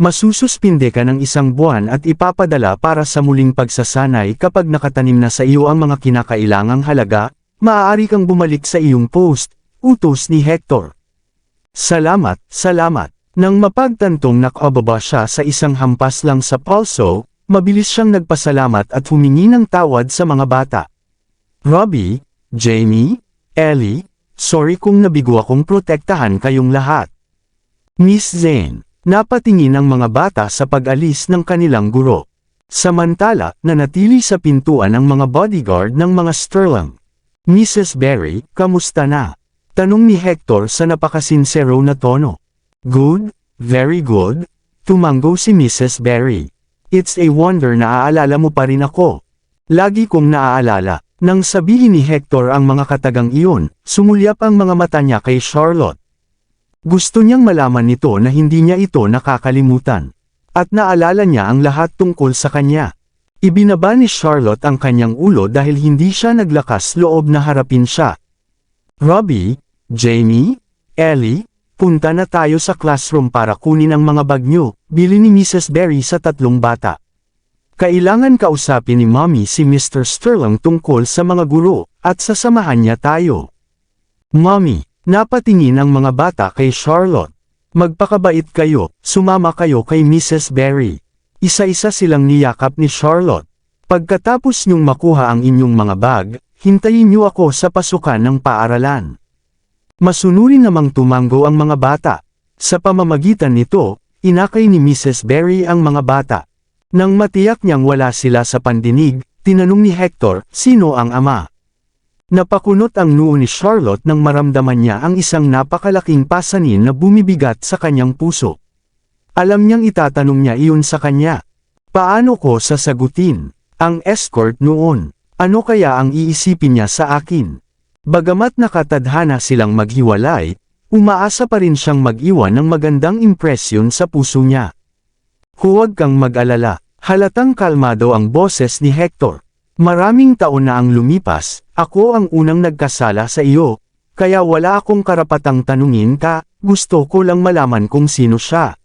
masususpinde ka ng isang buwan at ipapadala para sa muling pagsasanay kapag nakatanim na sa iyo ang mga kinakailangang halaga, maaari kang bumalik sa iyong post, utos ni Hector. Salamat, salamat. Nang mapagtantong nakababa siya sa isang hampas lang sa palso, mabilis siyang nagpasalamat at humingi ng tawad sa mga bata. Robbie, Jamie, Ellie, sorry kung nabigo akong protektahan kayong lahat. Miss Zane. Napatingin ang mga bata sa pag-alis ng kanilang guro. Samantala, nanatili sa pintuan ang mga bodyguard ng mga Sterling. Mrs. Berry, kamusta na? Tanong ni Hector sa napakasinsero na tono. Good, very good, tumango si Mrs. Berry. It's a wonder na aalala mo pa rin ako. Lagi kong naaalala. Nang sabihin ni Hector ang mga katagang iyon, sumulyap ang mga mata niya kay Charlotte. Gusto niyang malaman nito na hindi niya ito nakakalimutan. At naalala niya ang lahat tungkol sa kanya. Ibinaba ni Charlotte ang kanyang ulo dahil hindi siya naglakas loob na harapin siya. Robbie, Jamie, Ellie, punta na tayo sa classroom para kunin ang mga bag niyo, bili ni Mrs. Berry sa tatlong bata. Kailangan kausapin ni Mommy si Mr. Sterling tungkol sa mga guro, at sasamahan niya tayo. Mommy. Napatingin ang mga bata kay Charlotte. Magpakabait kayo, sumama kayo kay Mrs. Berry. Isa-isa silang niyakap ni Charlotte. Pagkatapos niyong makuha ang inyong mga bag, hintayin niyo ako sa pasukan ng paaralan. Masunurin namang tumango ang mga bata. Sa pamamagitan nito, inakay ni Mrs. Berry ang mga bata. Nang matiyak niyang wala sila sa pandinig, tinanong ni Hector, sino ang ama? Napakunot ang noo ni Charlotte nang maramdaman niya ang isang napakalaking pasanin na bumibigat sa kanyang puso. Alam niyang itatanong niya iyon sa kanya. Paano ko sasagutin? Ang escort noon. Ano kaya ang iisipin niya sa akin? Bagamat nakatadhana silang maghiwalay, umaasa pa rin siyang mag-iwan ng magandang impresyon sa puso niya. Huwag kang mag-alala. Halatang kalmado ang boses ni Hector. Maraming taon na ang lumipas, ako ang unang nagkasala sa iyo, kaya wala akong karapatang tanungin ka, gusto ko lang malaman kung sino siya.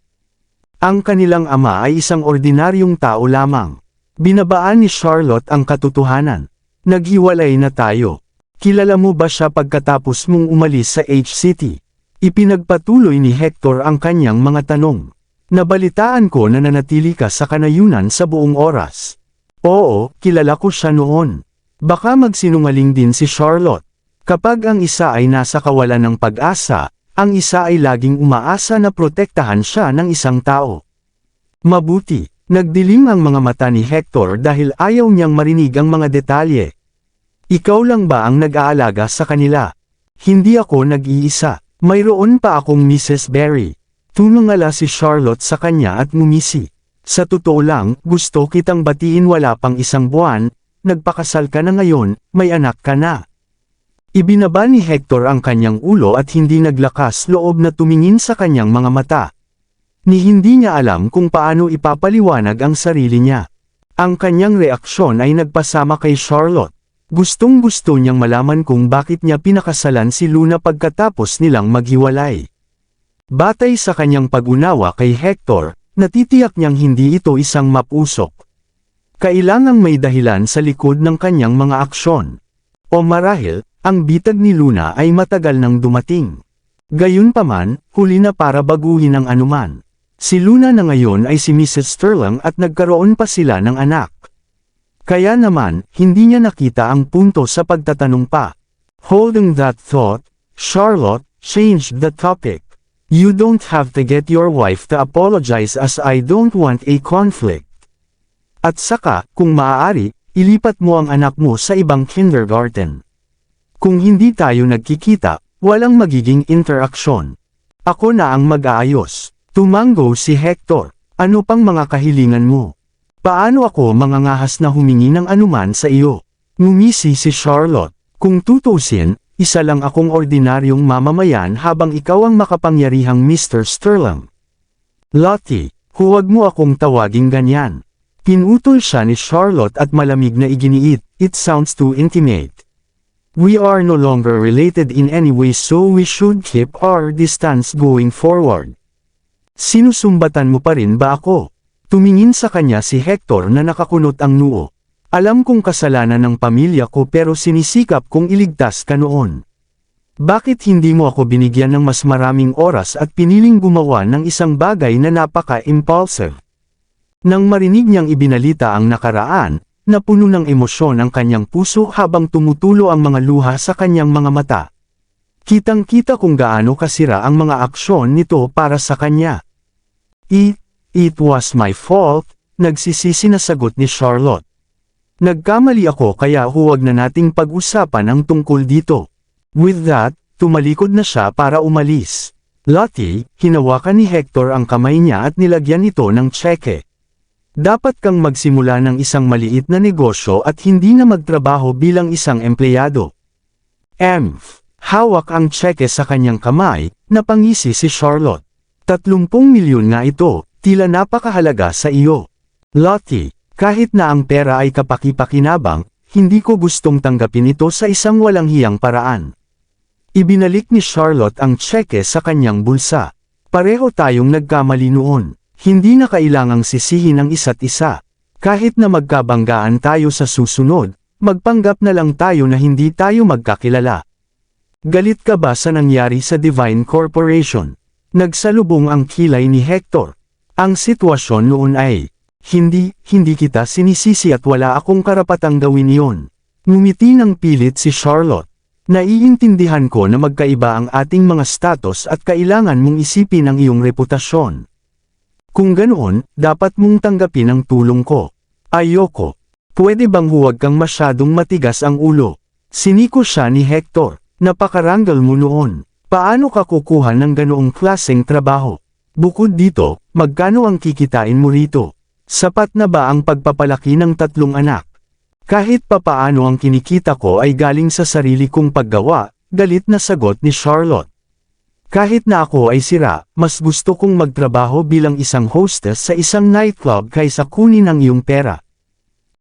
Ang kanilang ama ay isang ordinaryong tao lamang. Binabaan ni Charlotte ang katotohanan. Naghiwalay na tayo. Kilala mo ba siya pagkatapos mong umalis sa H-City? Ipinagpatuloy ni Hector ang kanyang mga tanong. Nabalitaan ko na nanatili ka sa kanayunan sa buong oras. Oo, kilala ko siya noon. Baka magsinungaling din si Charlotte. Kapag ang isa ay nasa kawalan ng pag-asa, ang isa ay laging umaasa na protektahan siya ng isang tao. Mabuti, nagdilim ang mga mata ni Hector dahil ayaw niyang marinig ang mga detalye. Ikaw lang ba ang nag-aalaga sa kanila? Hindi ako nag-iisa. Mayroon pa akong Mrs. Berry. Tumangala si Charlotte sa kanya at ngumisi. Sa totoo lang, gusto kitang batiin wala pang isang buwan, nagpakasal ka na ngayon, may anak ka na. Ibinaba ni Hector ang kanyang ulo at hindi naglakas loob na tumingin sa kanyang mga mata. Ni hindi niya alam kung paano ipapaliwanag ang sarili niya. Ang kanyang reaksyon ay nagpasama kay Charlotte. Gustong-gusto niyang malaman kung bakit niya pinakasalan si Luna pagkatapos nilang maghiwalay. Batay sa kanyang pag-unawa kay Hector, natitiyak niyang hindi ito isang mapusok. Kailangang may dahilan sa likod ng kanyang mga aksyon. O marahil, ang bitag ni Luna ay matagal nang dumating. Gayunpaman, huli na para baguhin ang anuman. Si Luna na ngayon ay si Mrs. Sterling at nagkaroon pa sila ng anak. Kaya naman, hindi niya nakita ang punto sa pagtatanong pa. Holding that thought, Charlotte changed the topic. You don't have to get your wife to apologize as I don't want a conflict. At saka, kung maaari, ilipat mo ang anak mo sa ibang kindergarten. Kung hindi tayo nagkikita, walang magiging interaksyon. Ako na ang mag-aayos. Tumango si Hector. Ano pang mga kahilingan mo? Paano ako mangangahas na humingi ng anuman sa iyo? Ngumisi si Charlotte. Kung tutusin, isa lang akong ordinaryong mamamayan habang ikaw ang makapangyarihang Mr. Sterling. Lottie, huwag mo akong tawaging ganyan. Pinutol siya ni Charlotte at malamig na iginiit, it sounds too intimate. We are no longer related in any way so we should keep our distance going forward. Sinusumbatan mo pa rin ba ako? Tumingin sa kanya si Hector na nakakunot ang noo. Alam kong kasalanan ng pamilya ko pero sinisikap kong iligtas ka noon. Bakit hindi mo ako binigyan ng mas maraming oras at piniling gumawa ng isang bagay na napaka-impulsive? Nang marinig niyang ibinalita ang nakaraan, napuno ng emosyon ang kanyang puso habang tumutulo ang mga luha sa kanyang mga mata. Kitang-kita kung gaano kasira ang mga aksyon nito para sa kanya. It was my fault, nagsisisi na sagot ni Charlotte. Nagkamali ako kaya huwag na nating pag-usapan ang tungkol dito. With that, tumalikod na siya para umalis. Lottie, hinawakan ni Hector ang kamay niya at nilagyan ito ng tseke. Dapat kang magsimula ng isang maliit na negosyo at hindi na magtrabaho bilang isang empleyado. Hawak ang tseke sa kanyang kamay, napangisi si Charlotte. 30 milyon nga ito. Tila napakahalaga sa iyo. Lottie, kahit na ang pera ay kapaki-pakinabang, hindi ko gustong tanggapin ito sa isang walang hiyang paraan. Ibinalik ni Charlotte ang tseke sa kanyang bulsa. Pareho tayong nagkamali noon. Hindi na kailangang sisihin ang isa't isa. Kahit na magkabanggaan tayo sa susunod, magpanggap na lang tayo na hindi tayo magkakilala. Galit ka ba sa nangyari sa Divine Corporation? Nagsalubong ang kilay ni Hector. Ang sitwasyon noon ay, hindi kita sinisisi at wala akong karapatang gawin iyon. Ngumiti ng pilit si Charlotte. Naiintindihan ko na magkaiba ang ating mga status at kailangan mong isipin ang iyong reputasyon. Kung ganoon, dapat mong tanggapin ang tulong ko. Ayoko. Pwede bang huwag kang masyadong matigas ang ulo? Siniko siya ni Hector. Napakaranggal mo noon. Paano ka kukuha ng ganoong klaseng trabaho? Bukod dito, magkano ang kikitain mo rito? Sapat na ba ang pagpapalaki ng 3 anak? Kahit papaano ang kinikita ko ay galing sa sarili kong paggawa, galit na sagot ni Charlotte. Kahit na ako ay sira, mas gusto kong magtrabaho bilang isang hostess sa isang nightclub kaysa kunin ang iyong pera.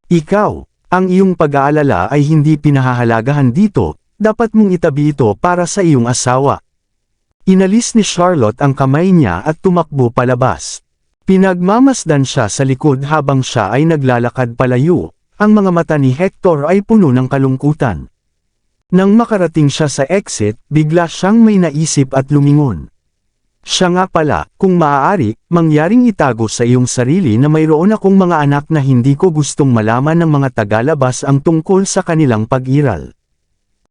Ikaw, ang iyong pag-aalala ay hindi pinahahalagahan dito, dapat mong itabi ito para sa iyong asawa. Inalis ni Charlotte ang kamay niya at tumakbo palabas. Pinagmamasdan siya sa likod habang siya ay naglalakad palayo, ang mga mata ni Hector ay puno ng kalungkutan. Nang makarating siya sa exit, bigla siyang may naisip at lumingon. Siya nga pala, kung maaari, mangyaring itago sa iyong sarili na mayroon akong mga anak na hindi ko gustong malaman ng mga tagalabas ang tungkol sa kanilang pag-iral.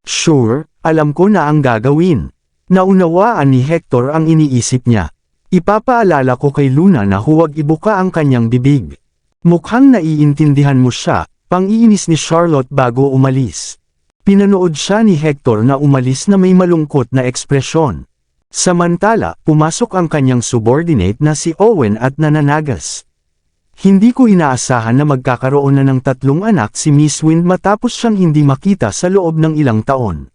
Sure, alam ko na ang gagawin. Naunawaan ni Hector ang iniisip niya. Ipapaalala ko kay Luna na huwag ibuka ang kanyang bibig. Mukhang naiintindihan mo siya, pang-iinis ni Charlotte bago umalis. Pinanood siya ni Hector na umalis na may malungkot na ekspresyon. Samantala, pumasok ang kanyang subordinate na si Owen at nananagas. Hindi ko inaasahan na magkakaroon na ng 3 anak si Miss Wind matapos siyang hindi makita sa loob ng ilang taon.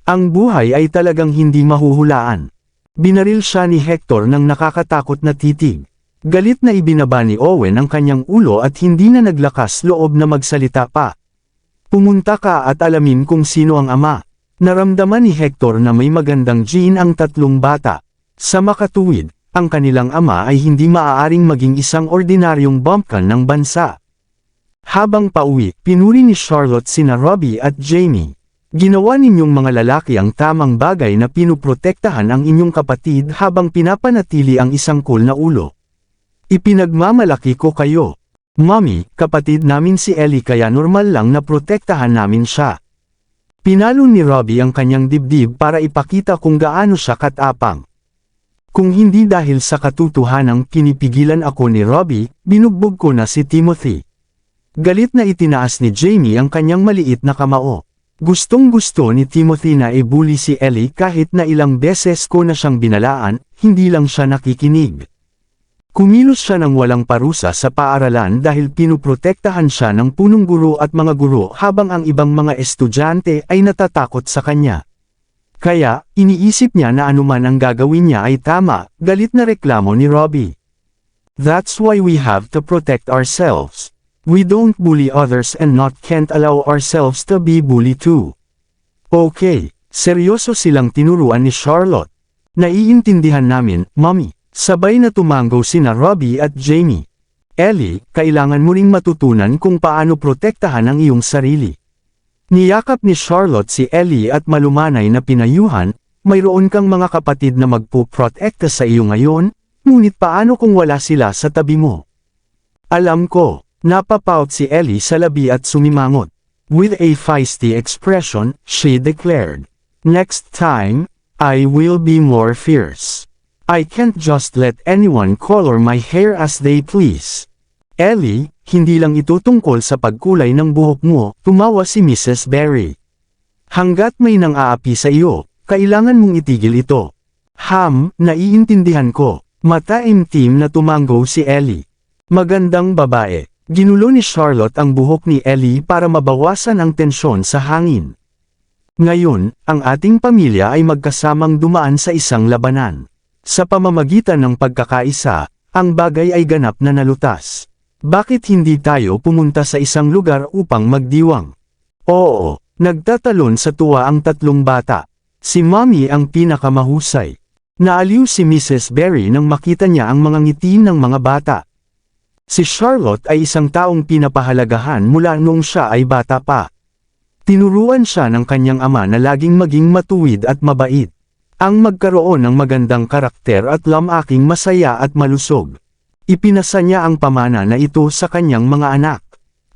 Ang buhay ay talagang hindi mahuhulaan. Binaril siya ni Hector ng nakakatakot na titig. Galit na ibinaba ni Owen ang kanyang ulo at hindi na naglakas loob na magsalita pa. Pumunta ka at alamin kung sino ang ama. Naramdaman ni Hector na may magandang gene ang 3 bata. Sa makatuwid, ang kanilang ama ay hindi maaaring maging isang ordinaryong bumpkin ng bansa. Habang pauwi, pinuri ni Charlotte sina Robbie at Jamie. Ginawa ninyong mga lalaki ang tamang bagay na pinuprotektahan ang inyong kapatid habang pinapanatili ang isang cool na ulo. Ipinagmamalaki ko kayo. Mommy, kapatid namin si Ellie kaya normal lang na protektahan namin siya. Pinalo ni Robbie ang kanyang dibdib para ipakita kung gaano siya katapang. Kung hindi dahil sa katotohanang pinipigilan ako ni Robbie, binugbog ko na si Timothy. Galit na itinaas ni Jamie ang kanyang maliit na kamao. Gustong-gusto ni Timothy na ibuli si Ellie kahit na ilang beses ko na siyang binalaan, hindi lang siya nakikinig. Kumilos siya ng walang parusa sa paaralan dahil pinuprotektahan siya ng punong guro at mga guro habang ang ibang mga estudyante ay natatakot sa kanya. Kaya, iniisip niya na anuman ang gagawin niya ay tama, galit na reklamo ni Robbie. That's why we have to protect ourselves. We don't bully others and not can't allow ourselves to be bullied too. Okay, seryoso silang tinuruan ni Charlotte. Naiintindihan namin, Mommy. Sabay na tumango sina Robbie at Jamie. Ellie, kailangan mo ring matutunan kung paano protektahan ang iyong sarili. Niyakap ni Charlotte si Ellie at malumanay na pinayuhan, mayroon kang mga kapatid na magpuprotekta sa iyo ngayon, ngunit paano kung wala sila sa tabi mo? Alam ko. Napapout si Ellie sa labi at sumimangot. With a feisty expression, she declared, "Next time, I will be more fierce. I can't just let anyone color my hair as they please." Ellie, hindi lang ito tungkol sa pagkulay ng buhok mo, tumawa si Mrs. Berry. Hanggat may nang-aapi sa iyo, kailangan mong itigil ito. Naiintindihan ko. Mataimtim na tumango si Ellie. Magandang babae. Ginulo ni Charlotte ang buhok ni Ellie para mabawasan ang tensyon sa hangin. Ngayon, ang ating pamilya ay magkasamang dumaan sa isang labanan. Sa pamamagitan ng pagkakaisa, ang bagay ay ganap na nalutas. Bakit hindi tayo pumunta sa isang lugar upang magdiwang? Oo, nagtatalon sa tuwa ang tatlong bata. Si Mommy ang pinakamahusay. Naaliw si Mrs. Berry nang makita niya ang mga ngiti ng mga bata. Si Charlotte ay isang taong pinapahalagahan mula noong siya ay bata pa. Tinuruan siya ng kanyang ama na laging maging matuwid at mabait. Ang magkaroon ng magandang karakter at lamaking masaya at malusog. Ipinasa niya ang pamana na ito sa kanyang mga anak.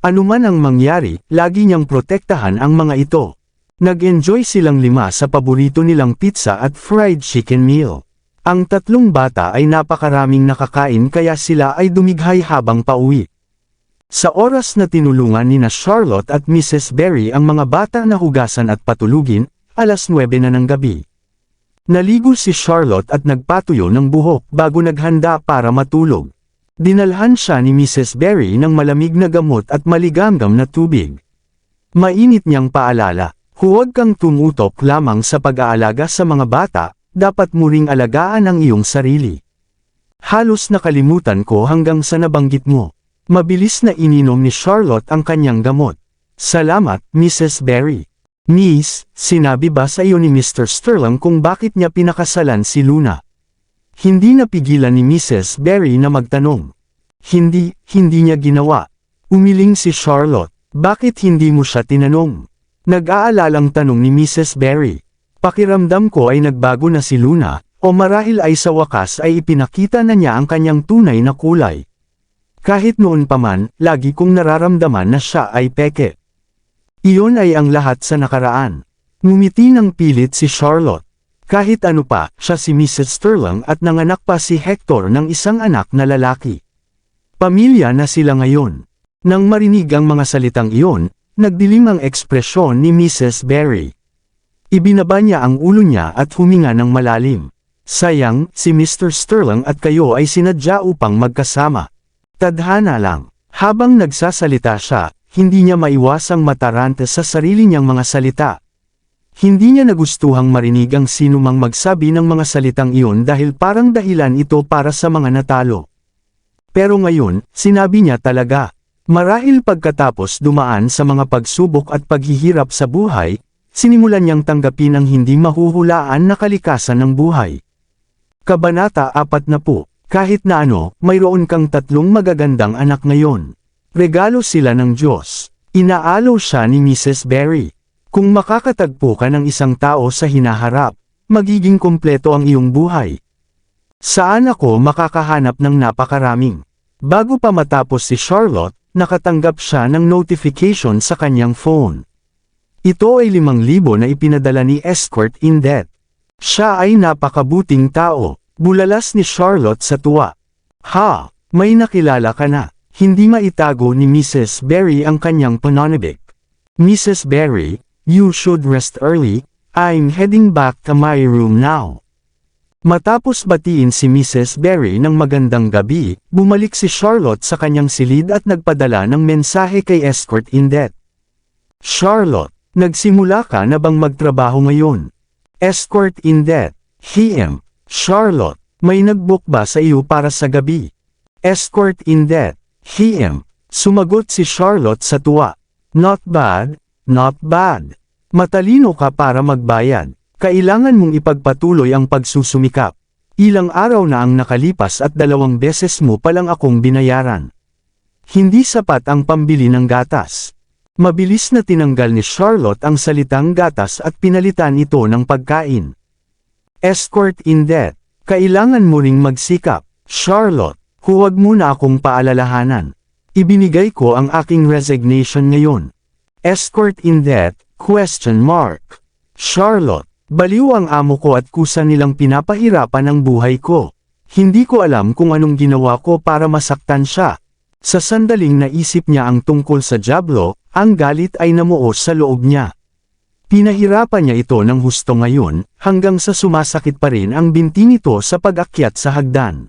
Anuman ang mangyari, lagi niyang protektahan ang mga ito. Nag-enjoy silang 5 sa paborito nilang pizza at fried chicken meal. Ang tatlong bata ay napakaraming nakakain kaya sila ay dumighay habang pauwi. Sa oras na tinulungan ni Charlotte at Mrs. Berry ang mga bata na hugasan at patulugin, 9:00 na ng gabi. Naligo si Charlotte at nagpatuyo ng buhok bago naghanda para matulog. Dinalhan siya ni Mrs. Berry ng malamig na gamot at maligamgam na tubig. Mainit niyang paalala, huwag kang tumutok lamang sa pag-aalaga sa mga bata, dapat mo ring alagaan ang iyong sarili. Halos nakalimutan ko hanggang sa nabanggit mo. Mabilis na ininom ni Charlotte ang kanyang gamot. Salamat, Mrs. Berry. Miss, sinabi ba sa iyo ni Mr. Sterling kung bakit niya pinakasalan si Luna? Hindi napigilan ni Mrs. Berry na magtanong. Hindi niya ginawa. Umiling si Charlotte. Bakit hindi mo siya tinanong? Nag-aalalang tanong ni Mrs. Berry. Pakiramdam ko ay nagbago na si Luna, o marahil ay sa wakas ay ipinakita na niya ang kanyang tunay na kulay. Kahit noon pa man, lagi kong nararamdaman na siya ay peke. Iyon ay ang lahat sa nakaraan. Ngumiti ng pilit si Charlotte. Kahit ano pa, siya si Mrs. Sterling at nanganak pa si Hector ng isang anak na lalaki. Pamilya na sila ngayon. Nang marinig ang mga salitang iyon, nagdilim ang ekspresyon ni Mrs. Berry. Ibinaba niya ang ulo niya at huminga ng malalim. Sayang, si Mr. Sterling at kayo ay sinadya upang magkasama. Tadhana lang. Habang nagsasalita siya, hindi niya maiwasang matarante sa sarili niyang mga salita. Hindi niya nagustuhang marinig ang sinumang magsabi ng mga salitang iyon dahil parang dahilan ito para sa mga natalo. Pero ngayon, sinabi niya talaga. Marahil pagkatapos dumaan sa mga pagsubok at paghihirap sa buhay, sinimulan niyang tanggapin ang hindi mahuhulaan na kalikasan ng buhay. Kabanata 40. Kahit na ano, mayroon kang 3 magagandang anak ngayon. Regalo sila ng Diyos. Inaalo siya ni Mrs. Berry. Kung makakatagpo ka ng isang tao sa hinaharap, magiging kumpleto ang iyong buhay. Saan ako makakahanap ng napakaraming Bago pa matapos si Charlotte, nakatanggap siya ng notification sa kanyang phone. Ito ay 5,000 na ipinadala ni Escort in debt. Siya ay napakabuting tao. Bulalas ni Charlotte sa tuwa. Ha, may nakilala ka na. Hindi maitago ni Mrs. Berry ang kanyang pananabik. Mrs. Berry, you should rest early. I'm heading back to my room now. Matapos batiin si Mrs. Berry ng magandang gabi, bumalik si Charlotte sa kanyang silid at nagpadala ng mensahe kay Escort in debt. Charlotte, nagsimula ka na bang magtrabaho ngayon? Escort in debt. Charlotte, may nag-book ba sa iyo para sa gabi? Escort in debt. Sumagot si Charlotte sa tuwa. Not bad, not bad. Matalino ka para magbayad. Kailangan mong ipagpatuloy ang pagsusumikap. Ilang araw na ang nakalipas at 2 beses mo palang akong binayaran. Hindi sapat ang pambili ng gatas. Mabilis na tinanggal ni Charlotte ang salitang gatas at pinalitan ito ng pagkain. Escort in debt. Kailangan mo ring magsikap. Charlotte, huwag mo na akong paalalahanan. Ibinigay ko ang aking resignation ngayon. Escort in debt? Charlotte, baliw ang amo ko at kusa nilang pinapahirapan ang buhay ko. Hindi ko alam kung anong ginawa ko para masaktan siya. Sa sandaling naisip niya ang tungkol sa dyablo, ang galit ay namuo sa loob niya. Pinahirapan niya ito ng husto ngayon, hanggang sa sumasakit pa rin ang binti nito sa pag-akyat sa hagdan.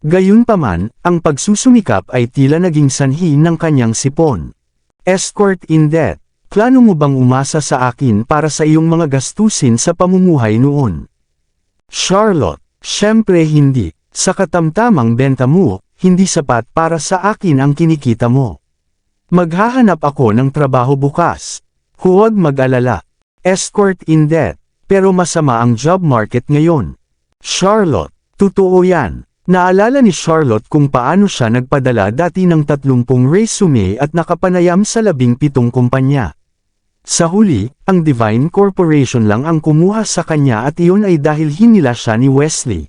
Gayunpaman, ang pagsusumikap ay tila naging sanhi ng kanyang sipon. Escort in debt. Plano mo bang umasa sa akin para sa iyong mga gastusin sa pamumuhay noon? Charlotte, syempre hindi. Sa katamtamang benta mo, hindi sapat para sa akin ang kinikita mo. Maghahanap ako ng trabaho bukas. Huwag mag-alala. Escort in debt. Pero masama ang job market ngayon. Charlotte, totoo yan. Naalala ni Charlotte kung paano siya nagpadala dati ng 30 resume at nakapanayam sa 17 kumpanya. Sa huli, ang Divine Corporation lang ang kumuha sa kanya at iyon ay dahil hinila siya ni Wesley.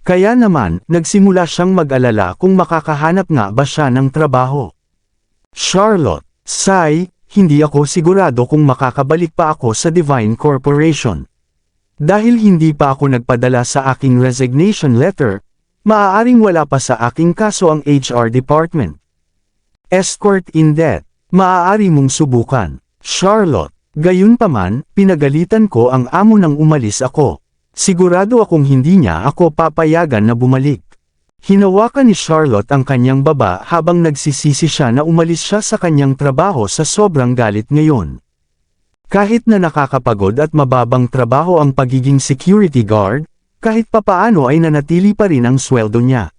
Kaya naman, nagsimula siyang mag-alala kung makakahanap nga ba siya ng trabaho. Charlotte, Sai, hindi ako sigurado kung makakabalik pa ako sa Divine Corporation. Dahil hindi pa ako nagpadala sa aking resignation letter, maaaring wala pa sa aking kaso ang HR department. Escort in debt, maaari mong subukan. Charlotte, gayunpaman, pinagalitan ko ang amo nang umalis ako. Sigurado akong hindi niya ako papayagan na bumalik. Hinawakan ni Charlotte ang kanyang baba habang nagsisisi siya na umalis siya sa kanyang trabaho sa sobrang galit ngayon. Kahit na nakakapagod at mababang trabaho ang pagiging security guard, kahit papaano ay nanatili pa rin ang sweldo niya.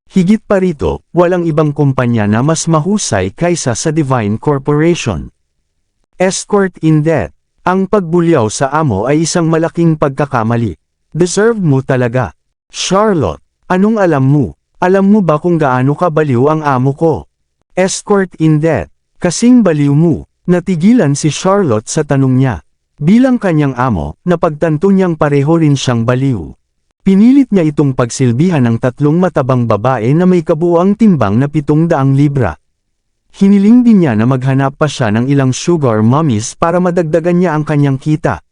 Higit pa rito, walang ibang kumpanya na mas mahusay kaysa sa Divine Corporation. Escort in debt. Ang pagbulyaw sa amo ay isang malaking pagkakamali. Deserve mo talaga. Charlotte, anong alam mo? Alam mo ba kung gaano kabaliw ang amo ko? Escort in debt. Kasing baliw mo. Natigilan si Charlotte sa tanong niya. Bilang kanyang amo, napagtanto niyang pareho rin siyang baliw. Pinilit niya itong pagsilbihan ng 3 matabang babae na may kabuuang timbang na 700 libra. Hiniling din niya na maghanap pa siya ng ilang sugar mummies para madagdagan niya ang kanyang kita.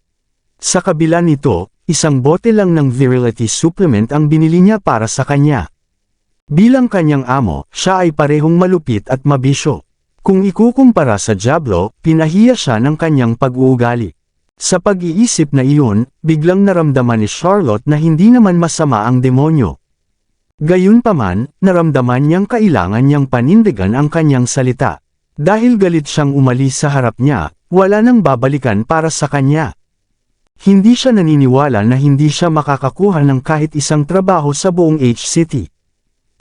Sa kabila nito, isang bote lang ng virility supplement ang binili niya para sa kanya. Bilang kanyang amo, siya ay parehong malupit at mabisyo. Kung ikukumpara sa dyablo, pinahiya siya ng kanyang pag-uugali. Sa pag-iisip na iyon, biglang naramdaman ni Charlotte na hindi naman masama ang demonyo. Gayunpaman, naramdaman niyang kailangan niyang panindigan ang kanyang salita. Dahil galit siyang umalis sa harap niya, wala nang babalikan para sa kanya. Hindi siya naniniwala na hindi siya makakakuha ng kahit isang trabaho sa buong H-City.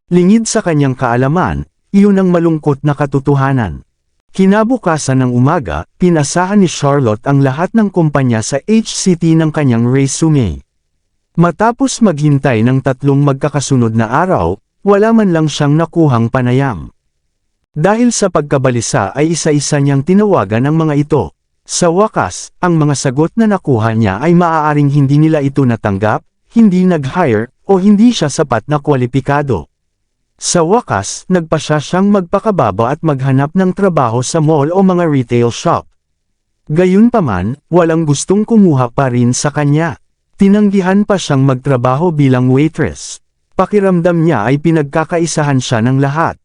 Lingid sa kanyang kaalaman, iyon ang malungkot na katotohanan. Kinabukasan ng umaga, pinasahan ni Charlotte ang lahat ng kumpanya sa H-City ng kanyang resume. Matapos maghintay ng 3 magkakasunod na araw, wala man lang siyang nakuhang panayam. Dahil sa pagkabalisa ay isa-isa niyang tinawagan ang mga ito. Sa wakas, ang mga sagot na nakuha niya ay maaaring hindi nila ito natanggap, hindi nag-hire, o hindi siya sapat na kwalipikado. Sa wakas, nagpa siyang magpakababa at maghanap ng trabaho sa mall o mga retail shop. Gayunpaman, walang gustong kumuha pa rin sa kanya. Tinanggihan pa siyang magtrabaho bilang waitress. Pakiramdam niya ay pinagkakaisahan siya ng lahat.